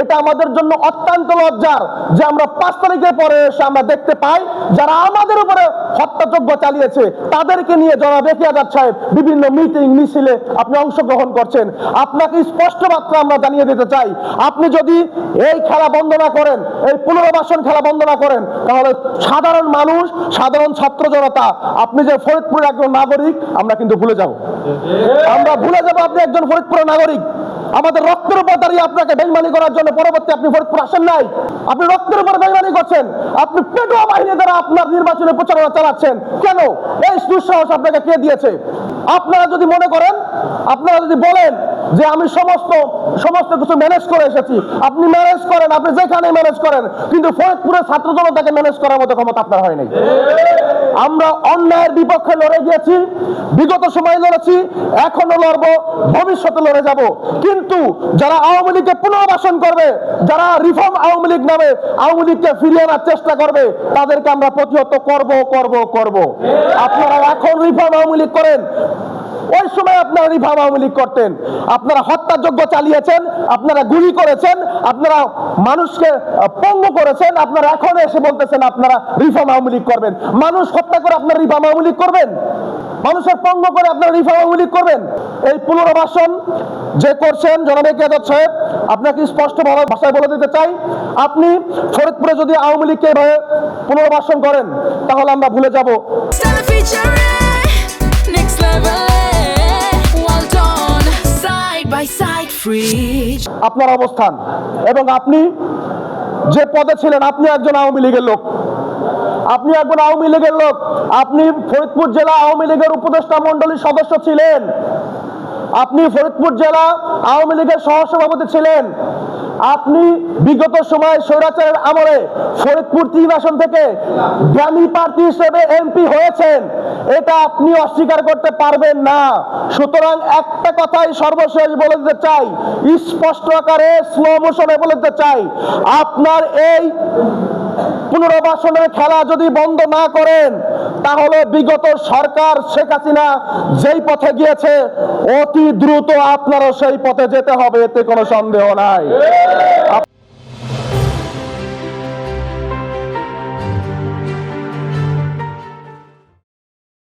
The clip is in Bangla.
এটা আমাদের জন্য অত্যন্ত লজ্জার যে আমরা 5 তারিখের পরে এসে আমরা দেখতে পাই যারা আমাদের উপরে হত্যাযজ্ঞ চালিয়েছে তাদেরকে নিয়ে জনাব এখতিয়ার সাহেব বিভিন্ন মিটিং মিছিলে আপনি অংশগ্রহণ করছেন। আপনাকে স্পষ্ট মাত্রা আমরা জানিয়ে দিতে চাই, আপনি যদি এই খেলা বন্ধ না করেন, এই পুনর্বাসন খেলা বন্ধ না করেন, তাহলে সাধারণ মানুষ, সাধারণ ছাত্র জনতা, আপনি যে ফরিদপুরের একজন নাগরিক আমরা কিন্তু ভুলে যাব। আমরা ভুলে যাব আপনি একজন ফরিদপুরের নাগরিক। আমাদের রক্তের উপর দাঁড়িয়ে আপনাকে বেইমানি করার জন্য পরবর্তী আপনি ফরিদপুর আসেন নাই। আপনি রক্তের উপর বেইমানি করছেন, আপনি পেটোয়া বাহিনী দ্বারা আপনার নির্বাচনে প্রচারণা চালাচ্ছেন। কেন? এই দুঃসাহস আপনাকে কে দিয়েছে? আপনারা যদি মনে করেন, আপনারা যদি বলেন যে আমি সমস্ত কিছু ম্যানেজ করে এসেছি, আপনি ম্যানেজ করেন, আপনি যেখানে ম্যানেজ করেন, কিন্তু ফরিদপুরের ছাত্র জনতাকে ম্যানেজ করার মতো ক্ষমতা আপনার হয় নাই। আমরা অন্যায়ের বিপক্ষে লড়ে গিয়েছি, বিগত সময়ে লড়েছি, এখনো লড়বো, ভবিষ্যতে লড়ে যাব। কিন্তু যারা আওয়ামী লীগকে পুনর্বাসন করবে, যারা রিফর্ম আওয়ামী লীগ নামে আওয়ামী লীগকে ফিরিয়ে আনার চেষ্টা করবে, তাদেরকে আমরা প্রতিহত করব। আপনারা এখন রিফর্ম আওয়ামী লীগ করেন, ওই সময় আপনারা রিফর্ম আওয়ামী লীগ করতেন। আপনারা হত্যাযজ্ঞ চালিয়েছেন, আপনারা গুলি করেছেন, আপনারা মানুষকে পঙ্গু করেছেন। আপনারা এখন এসে বলতেছেন আপনারা রিফর্ম আওয়ামী লীগ করবেন। মানুষ হত্যা করে আপনারা রিফর্ম আওয়ামী লীগ করবেন? মানুষের পঙ্গু করে আপনারা রিফর্ম আওয়ামী লীগ করবেন? এই পুনর্বাসন যে করছেন জনাব এখতিয়ার সাহেব, আপনাকে স্পষ্ট ভাষায় বলে দিতে চাই, আপনি ফরিদপুরে যদি আওয়ামী লীগকে এভাবে পুনর্বাসন করেন তাহলে আমরা ভুলে যাব। আপনার অবস্থান এবং আপনি যে পদে ছিলেন, আপনি একজন আওয়ামী লীগের লোক, আপনি ফরিদপুর জেলা আওয়ামী লীগের উপদেষ্টা মণ্ডলীর সদস্য ছিলেন, আপনি ফরিদপুর জেলা আওয়ামী লীগের সহসভাপতি ছিলেন, আপনি বিগত সময়ে স্বৈরাচারের আমলে ফরিদপুর 3 আসন থেকে গ্রামী প্রার্থী হিসেবে এমপি হয়েছেন, এটা আপনি অস্বীকার করতে পারবেন না। সুতরাং একটা কথাই সর্বশেষ বলে দিতে চাই, স্পষ্ট আকারে স্লো মোশনে বলে দিতে চাই, আপনার এই পুনর্বাসনের খেলা যদি বন্ধ না করেন তাহলে বিগত সরকার শেখ হাসিনা যেই পথে গিয়েছে অতি দ্রুত আপনারও সেই পথে যেতে হবে, এতে কোনো সন্দেহ নাই।